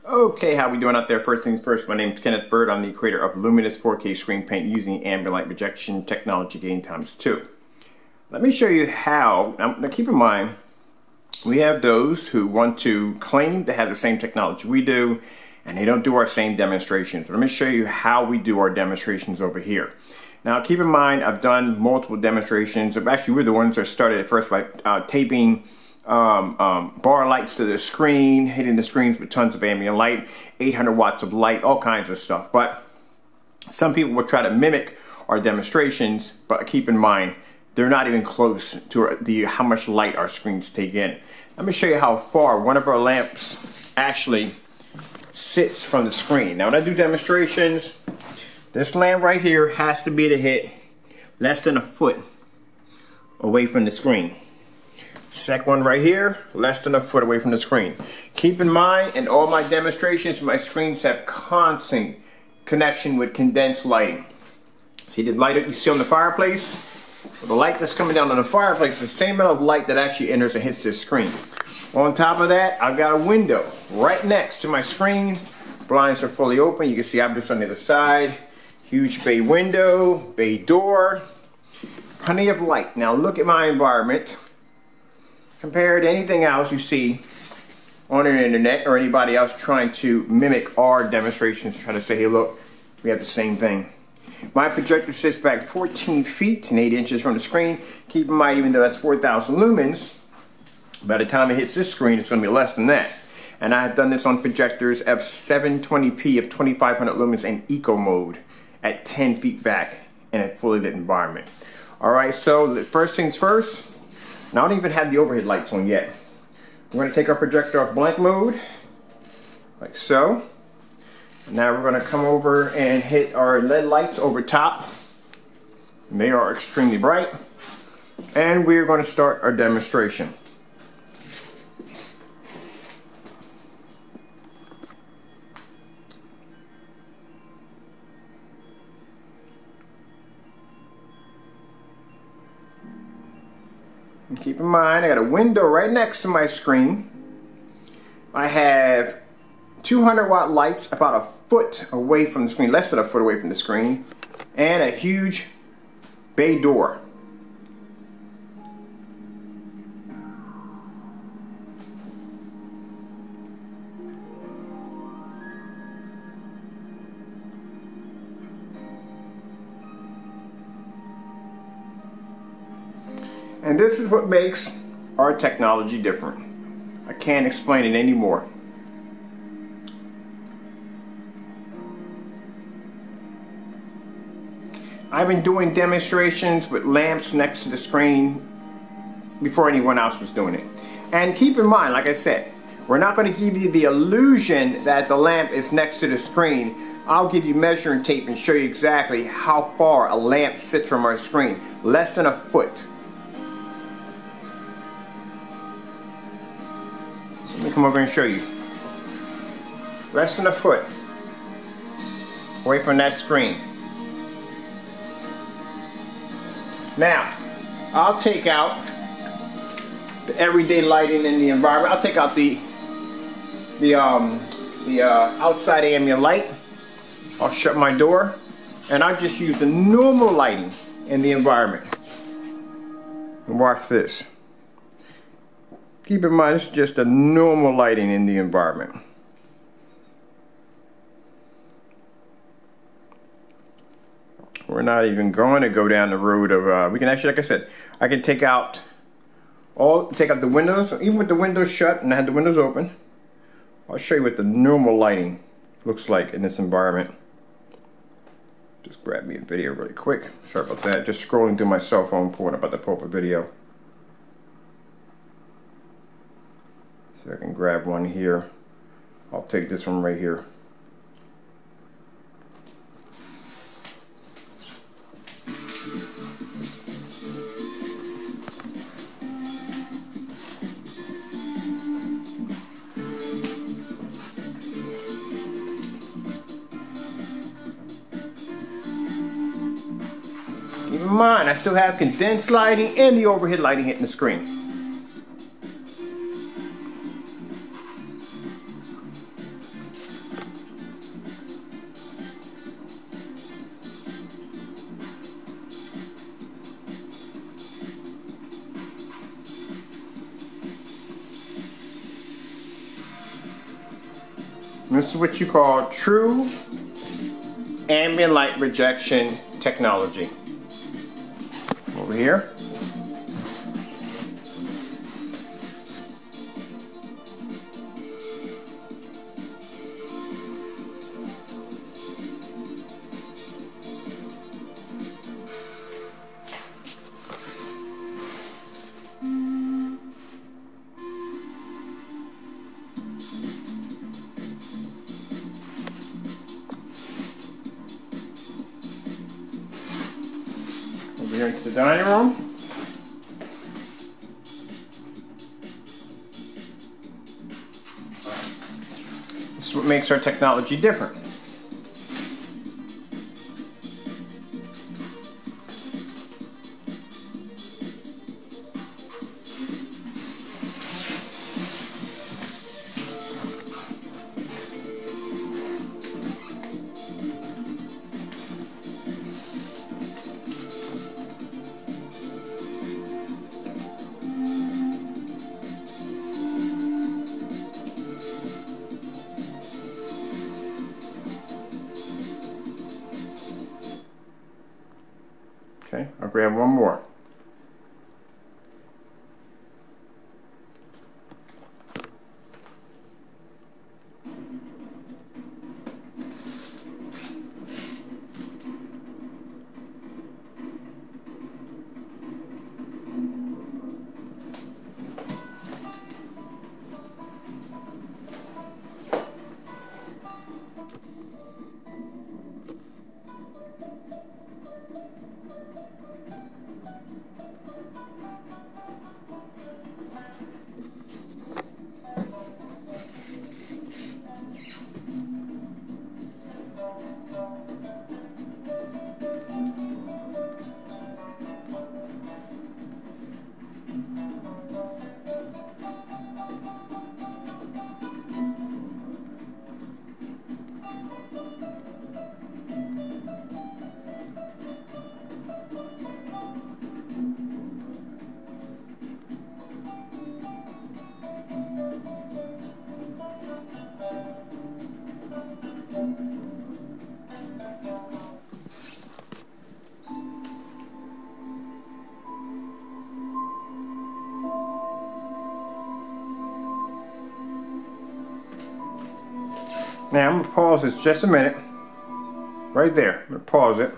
Okay, how we doing out there? First things first, my name is Kenneth Bird. I'm the creator of LUMINOUS 4K screen paint using ambient light projection technology gain ×2. Let me show you how. Now keep in mind, we have those who want to claim to have the same technology we do, and they don't do our same demonstrations. Let me show you how we do our demonstrations over here. Now keep in mind, I've done multiple demonstrations. Actually, we're the ones that started at first by taping bar lights to the screen, hitting the screens with tons of ambient light, 800 watts of light, all kinds of stuff. But some people will try to mimic our demonstrations, but keep in mind, they're not even close to how much light our screens take in. Let me show you how far one of our lamps actually sits from the screen. Now when I do demonstrations, this lamp right here has to be to hit less than a foot away from the screen. Second one right here, less than a foot away from the screen. Keep in mind, in all my demonstrations, my screens have constant connection with condensed lighting. See the light that you see on the fireplace? Well, the light that's coming down on the fireplace is the same amount of light that actually enters and hits this screen. On top of that, I've got a window right next to my screen. Blinds are fully open. You can see objects on the other side. Huge bay window, bay door, plenty of light. Now look at my environment compared to anything else you see on the internet or anybody else trying to mimic our demonstrations, trying to say, hey look, we have the same thing. My projector sits back 14 feet and 8 inches from the screen. Keep in mind, even though that's 4,000 lumens, by the time it hits this screen, it's going to be less than that. And I've done this on projectors of 720p of 2500 lumens in eco mode at 10 feet back in a fully lit environment. Alright, so the first things first, I don't even have the overhead lights on yet. We're going to take our projector off blank mode, like so. Now we're going to come over and hit our LED lights over top. They are extremely bright. And we're going to start our demonstration. And keep in mind, I got a window right next to my screen. I have 200 watt lights about a foot away from the screen, less than a foot away from the screen, and a huge bay door. And this is what makes our technology different. I can't explain it anymore. I've been doing demonstrations with lamps next to the screen before anyone else was doing it. And keep in mind, like I said, we're not going to give you the illusion that the lamp is next to the screen. I'll give you measuring tape and show you exactly how far a lamp sits from our screen. Less than a foot. So let me come over and show you. Less than a foot away from that screen. Now, I'll take out the everyday lighting in the environment. I'll take out the outside ambient light. I'll shut my door, and I'll just use the normal lighting in the environment. And watch this. Keep in mind, it's just a normal lighting in the environment. We're not even going to go down the road of, we can actually, like I said, I can take out the windows, even with the windows shut and I had the windows open. I'll show you what the normal lighting looks like in this environment. Just grab me a video really quick. Sorry about that. Just scrolling through my cell phone, pulling up at the pull up a video. So I can grab one here. I'll take this one right here. Keep in mind, I still have condensed lighting and the overhead lighting hitting the screen. This is what you call true ambient light rejection technology. Over here. Over here into the dining room. This is what makes our technology different. Okay, I'll grab one more. Now I'm going to pause this just a minute. Right there. I'm going to pause it.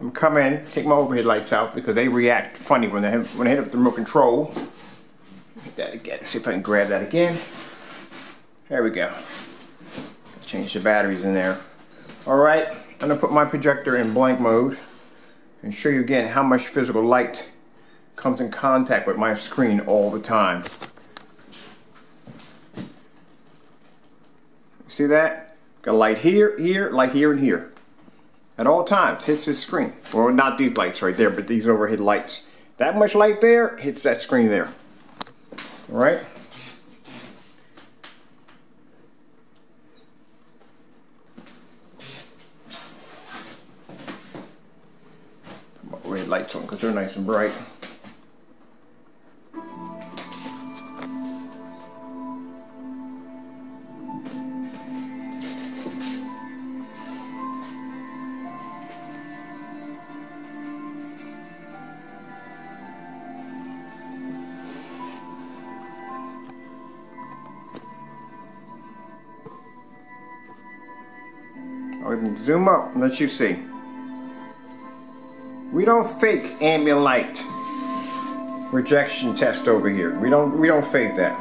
I'm going to come in, take my overhead lights out because they react funny when I hit up the remote control. Hit that again. See if I can grab that again. There we go. Change the batteries in there. Alright, I'm going to put my projector in blank mode and show you again how much physical light comes in contact with my screen all the time. See that? Got light here, here, light here, and here. At all times, hits this screen. Well, not these lights right there, but these overhead lights. That much light there hits that screen there. All right? Put my overhead lights on because they're nice and bright. I'll even zoom up and let you see. We don't fake ambient light rejection test over here. We don't fake that.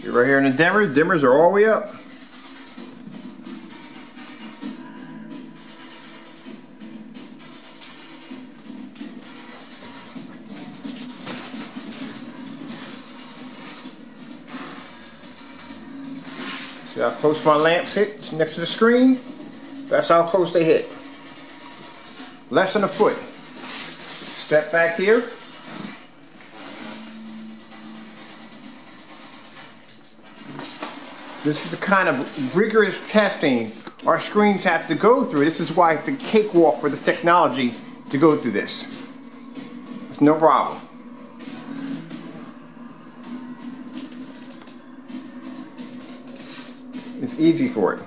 See right here in the dimmers are all the way up. See how close my lamps hit next to the screen? That's how close they hit. Less than a foot. Step back here. This is the kind of rigorous testing our screens have to go through. This is why it's a cakewalk for the technology to go through this. It's no problem. It's easy for it.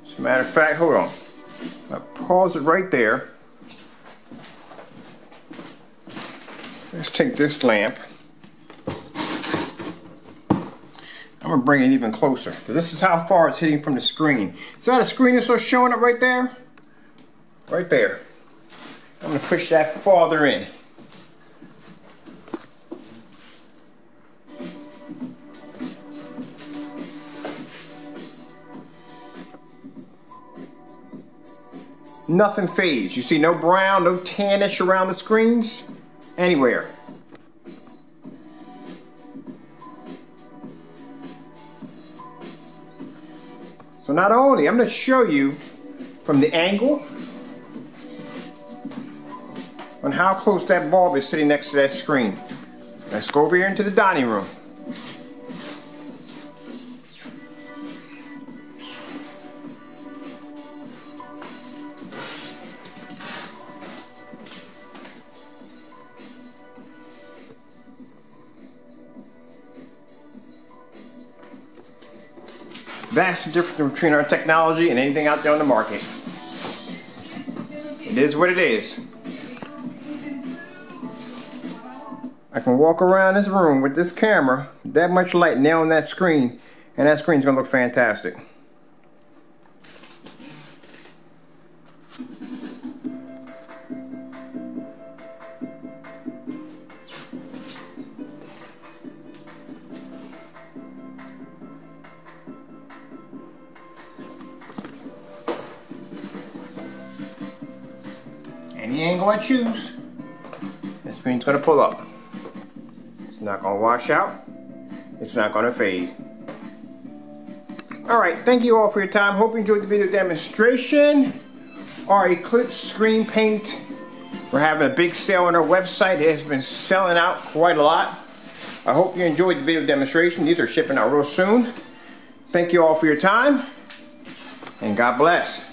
As a matter of fact, hold on. I'll pause it right there. Let's take this lamp. I'm going to bring it even closer. So this is how far it's hitting from the screen. See how the screen is still showing up right there? Right there. I'm going to push that farther in. Nothing fades. You see no brown, no tannish around the screens, anywhere. So not only, I'm going to show you from the angle on how close that bulb is sitting next to that screen. Let's go over here into the dining room. That's the difference between our technology and anything out there on the market. It is what it is. I can walk around this room with this camera, that much light now on that screen, and that screen's gonna look fantastic. Any angle I choose, this screen's gonna pull up. It's not gonna wash out. It's not gonna fade. Alright, thank you all for your time. Hope you enjoyed the video demonstration. Our ECLIPSE screen paint. We're having a big sale on our website. It has been selling out quite a lot. I hope you enjoyed the video demonstration. These are shipping out real soon. Thank you all for your time, and God bless.